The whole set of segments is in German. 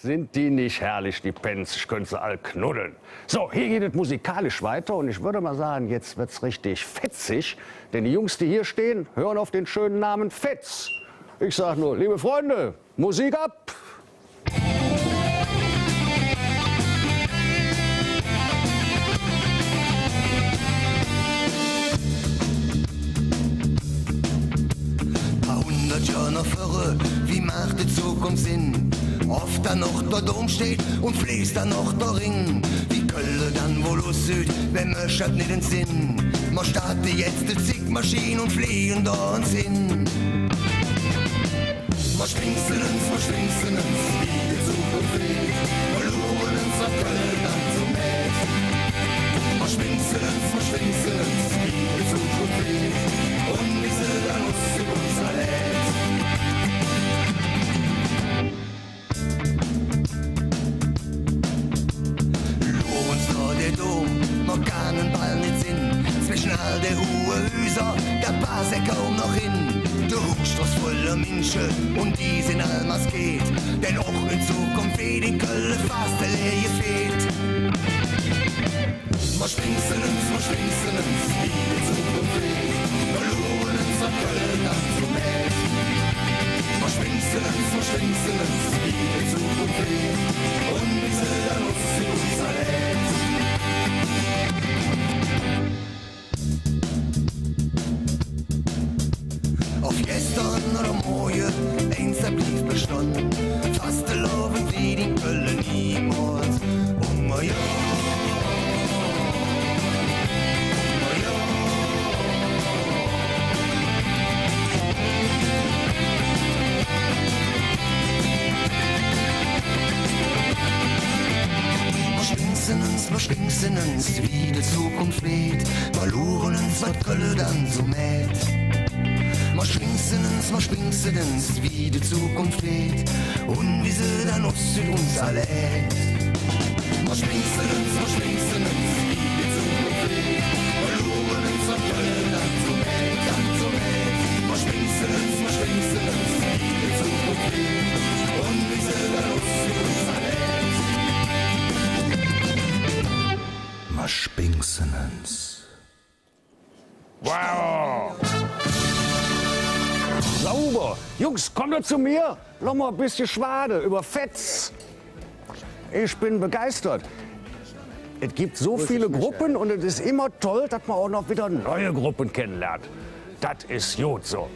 Sind die nicht herrlich, die Pens? Ich könnte sie all knuddeln. So, hier geht es musikalisch weiter und ich würde mal sagen, jetzt wird's richtig fetzig. Denn die Jungs, die hier stehen, hören auf den schönen Namen Fetz. Ich sag nur, liebe Freunde, Musik ab! Ja noch vorne, wie macht die Zukunft Sinn? Oft dann noch der Dom steht und fließt dann noch der Ring. Wie Kölle dann wohl aus Süd, wenn man statt nicht den Sinn. Man startet jetzt die Zigmaschine und fliegen da uns hin. Man schwingsen uns, wie die Zukunft fliegt. Man luren uns auf Köln dann zum Met. Man schwingsen uns, wie die Zukunft fliegt. Und wie sie dann uns in unser Leben. Man kann den Ball nicht sehen, zwischen all den hohen Häusern, da passt er kaum noch hin. Der Hochstraß voller Menschen und die sind all was geht, denn auch in Zukunft weht in Köln fast der Leere fehlt. Man schwingsen uns, wie die Zukunft weht, verloren uns auf Köln dann zum Met. Man schwingsen uns, wie die Zukunft weht, und wie sie dann uns in unser Leben. Auf gestern oder morgen, eins blieb bestanden, fast laufen wie in Köln niemals. Oh ja, wir schwingsen uns, wie die Zukunft weht, wir luren uns, was Köln dann so mäht. Wir schwingsen uns, wie die Zukunft weht, und wie sie dann aus uns alle lädt. Wir schwingsen uns, wie die Zukunft weht, wir luren uns, was Köln dann so mäht, Wir schwingsen uns, wie die Zukunft weht, und wie sie dann aus uns alle lädt. Wir schwingsen uns. Wow! Sauber! Jungs, kommt doch zu mir! Noch mal ein bisschen Schwade über Fetz. Ich bin begeistert. Es gibt so viele Gruppen und es ist immer toll, dass man auch noch wieder neue Gruppen kennenlernt. Das ist gut so.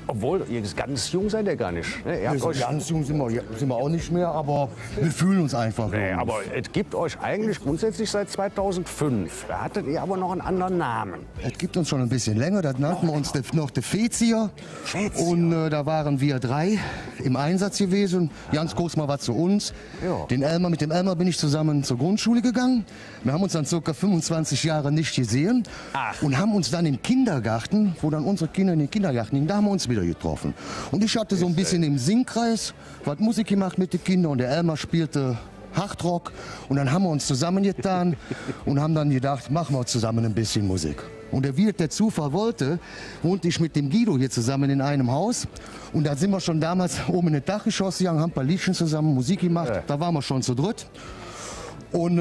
Obwohl, ihr ganz jung seid ihr gar nicht. Ne? Ganz jung sind wir auch nicht mehr, aber wir fühlen uns einfach. Nee, aber es gibt euch eigentlich grundsätzlich seit 2005. Da hattet ihr aber noch einen anderen Namen. Es gibt uns schon ein bisschen länger. Da nannten wir uns noch die Fezier. Und da waren wir 3 im Einsatz gewesen. Ganz kurz mal was zu uns. Ja. Mit dem Elmar bin ich zusammen zur Grundschule gegangen. Wir haben uns dann ca. 25 Jahre nicht gesehen. Und haben uns dann im Kindergarten, wo dann unsere Kinder in den Kindergarten gingen, da haben wir uns wieder getroffen. Und ich hatte so ein bisschen im Singkreis was Musik gemacht mit den Kindern und der Elmar spielte Hardrock und dann haben wir uns zusammengetan und haben dann gedacht, machen wir zusammen ein bisschen Musik. Und wie der Zufall wollte, wohnte ich mit dem Guido hier zusammen in einem Haus und da sind wir schon damals oben in den Dachgeschoss gegangen, haben ein paar Liedchen zusammen Musik gemacht, da waren wir schon zu dritt. Und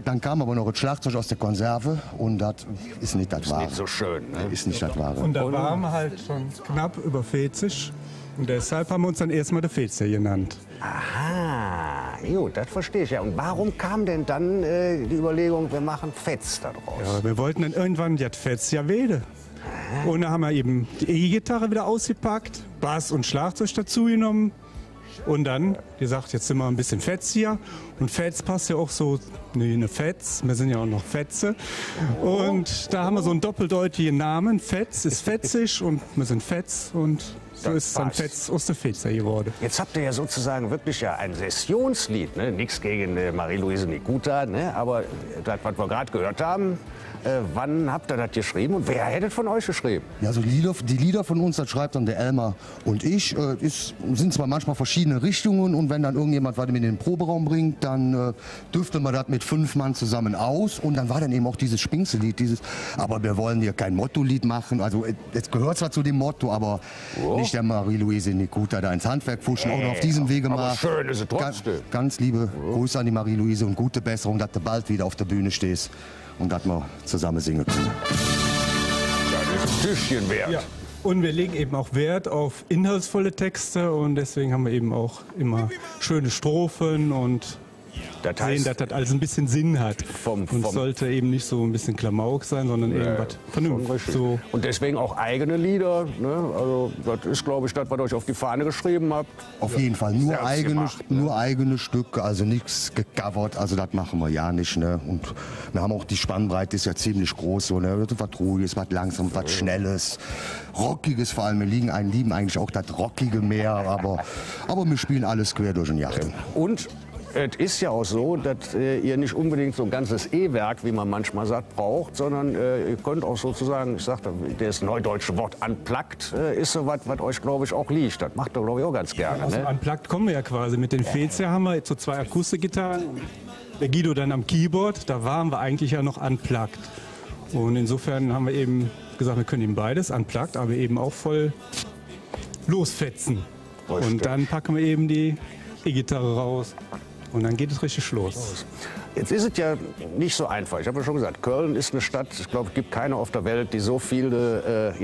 dann kam aber noch ein Schlagzeug aus der Konserve und das ist nicht das Wahre. Ist nicht so schön, ne? Ist nicht das Wahre. Und da waren wir halt schon knapp über 40 und deshalb haben wir uns dann erstmal der Fezier genannt. Aha, jo, das verstehe ich ja. Und warum kam denn dann die Überlegung, wir machen Fetz da draus? Ja, wir wollten dann irgendwann das Fezier wählen. Und da haben wir eben die E-Gitarre wieder ausgepackt, Bass und Schlagzeug dazu genommen. Und dann gesagt, jetzt sind wir ein bisschen Fetz hier. Und Fetz passt ja auch so wie eine Fetz. Wir sind ja auch noch Fetze. Und da haben wir so einen doppeldeutigen Namen. Fetz ist fetzig und wir sind Fetz. Und so ist dann Fetz aus der Fetzer geworden. Jetzt habt ihr ja sozusagen wirklich ja ein Sessionslied. Ne? Nichts gegen Marie-Louise Nikuta, ne? Aber das, was wir gerade gehört haben, wann habt ihr das geschrieben und wer hättet von euch geschrieben? Ja, also die Lieder von uns, das schreibt dann der Elmar und ich. Sind zwar manchmal verschiedene Richtungen und wenn dann irgendjemand was mit in den Proberaum bringt, dann dürfte man das mit 5 Mann zusammen aus und dann war dann eben auch dieses Spinkselied, aber wir wollen hier kein Motto-Lied machen. Also es gehört zwar zu dem Motto, aber ich der Marie-Louise Nikuta da ins Handwerk pfuschen. Und auf diesem Wege mal schön ist es trotzdem. Ganz liebe Grüße an die Marie-Louise und gute Besserung, dass du bald wieder auf der Bühne stehst und dass wir zusammen singen können. Ja, das ist ein Tischchen wert. Ja. Und wir legen eben auch Wert auf inhaltsvolle Texte und deswegen haben wir eben auch immer schöne Strophen und Das sehen, heißt, dass das alles ein bisschen Sinn hat. Und es sollte eben nicht so ein bisschen Klamauk sein, sondern irgendwas vernünftig. So. Und deswegen auch eigene Lieder. Ne? Also das ist, glaube ich, das, was ihr euch auf die Fahne geschrieben habt. Auf jeden Fall nur Selbst eigene, gemacht, ne? nur eigene Stücke, also nichts gecovert, also das machen wir ja nicht. Ne? Und wir haben auch die Spannbreite ist ja ziemlich groß, so, ne? Was Ruhiges, was Langsames, was Schnelles, Rockiges vor allem. Wir lieben eigentlich auch das Rockige mehr, aber wir spielen alles quer durch den Yachten. Und es ist ja auch so, dass ihr nicht unbedingt so ein ganzes E-Werk, wie man manchmal sagt, braucht, sondern ihr könnt auch sozusagen, ich sagte, das neudeutsche Wort unplugged ist so was euch, glaube ich, auch liegt. Das macht ihr, glaube ich, auch ganz gerne. Aus dem Ne? Unplugged kommen wir ja quasi. Mit den Fezia haben wir jetzt so 2 Akustikgitarren. Der Guido dann am Keyboard. Da waren wir eigentlich ja noch Unplugged. Und insofern haben wir eben gesagt, wir können eben beides, Unplugged, aber eben auch voll losfetzen. Richtig. Und dann packen wir eben die E-Gitarre raus. Und dann geht es richtig los. Jetzt ist es ja nicht so einfach. Ich habe ja schon gesagt, Köln ist eine Stadt, ich glaube, es gibt keine auf der Welt, die so viele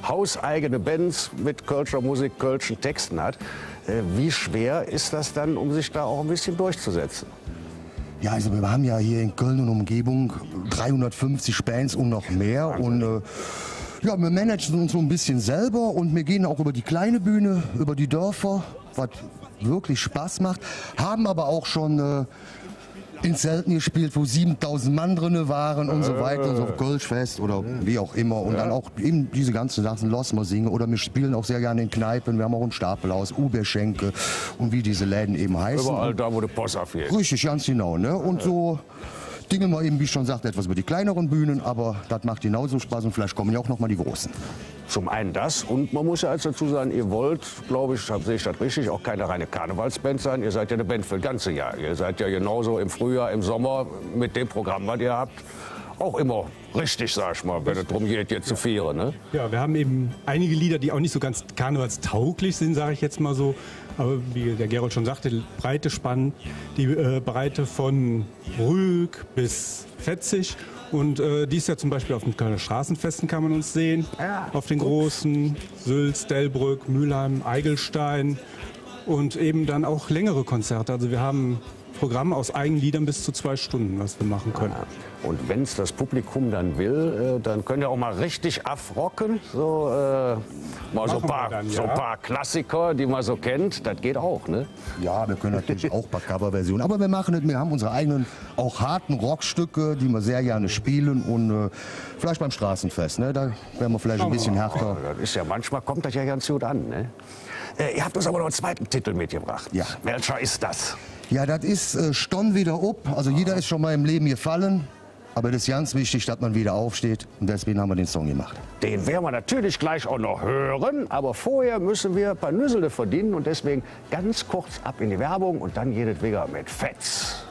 hauseigene Bands mit Kölscher Musik, Kölschen Texten hat. Wie schwer ist das dann, um sich da auch ein bisschen durchzusetzen? Ja, also wir haben ja hier in Köln und Umgebung 350 Bands und noch mehr. Und ja, wir managen uns so ein bisschen selber und wir gehen auch über die kleine Bühne, über die Dörfer, was wirklich Spaß macht. Haben aber auch schon in Zelten gespielt, wo 7000 Mann drin waren und so weiter, so auf Kölschfest oder wie auch immer. Und dann auch eben diese ganzen Sachen, lassen wir singen. Oder wir spielen auch sehr gerne in Kneipen. Wir haben auch ein Stapelhaus, Uberschenke und wie diese Läden eben heißen. Überall da, wo der Post abgeht. Richtig, ganz genau. Ne? Und so dingen wir eben, wie ich schon sagte, etwas über die kleineren Bühnen, aber das macht genauso Spaß und vielleicht kommen ja auch noch mal die großen. Zum einen das und man muss ja als dazu sagen, ihr wollt, glaube ich, sehe ich das richtig, auch keine reine Karnevalsband sein. Ihr seid ja eine Band für das ganze Jahr. Ihr seid ja genauso im Frühjahr, im Sommer mit dem Programm, was ihr habt, auch immer richtig, sag ich mal, wenn es darum geht, jetzt zu feiern. Ne? Ja, wir haben eben einige Lieder, die auch nicht so ganz karnevalstauglich sind, sage ich jetzt mal so. Aber wie der Gerold schon sagte, die Breite spannen, die Breite von ruhig bis fetzig. Und dies Jahr zum Beispiel auf den Kölner Straßenfesten kann man uns sehen. Ja, auf den großen, Sülz, Delbrück, Mülheim, Eigelstein und eben dann auch längere Konzerte. Also wir haben Programm aus eigenen Liedern bis zu 2 Stunden, was wir machen können. Und wenn es das Publikum dann will, dann könnt ihr auch mal richtig afrocken. So, mal so ein paar Klassiker, die man so kennt. Das geht auch, ne? Ja, wir können natürlich auch ein paar Coverversionen. Aber wir machen es, wir haben unsere eigenen, auch harten Rockstücke, die wir sehr gerne spielen. Und vielleicht beim Straßenfest, ne? Da werden wir vielleicht ein bisschen härter. Das ist ja, manchmal kommt das ja ganz gut an, ne? Ihr habt uns aber noch einen zweiten Titel mitgebracht. Ja. Welcher ist das? Ja, das ist Stonn wieder up. Also jeder ist schon mal im Leben gefallen. Aber das ist ganz wichtig, dass man wieder aufsteht. Und deswegen haben wir den Song gemacht. Den werden wir natürlich gleich auch noch hören. Aber vorher müssen wir ein paar Nüssele verdienen. Und deswegen ganz kurz ab in die Werbung. Und dann geht es wieder mit Fetz.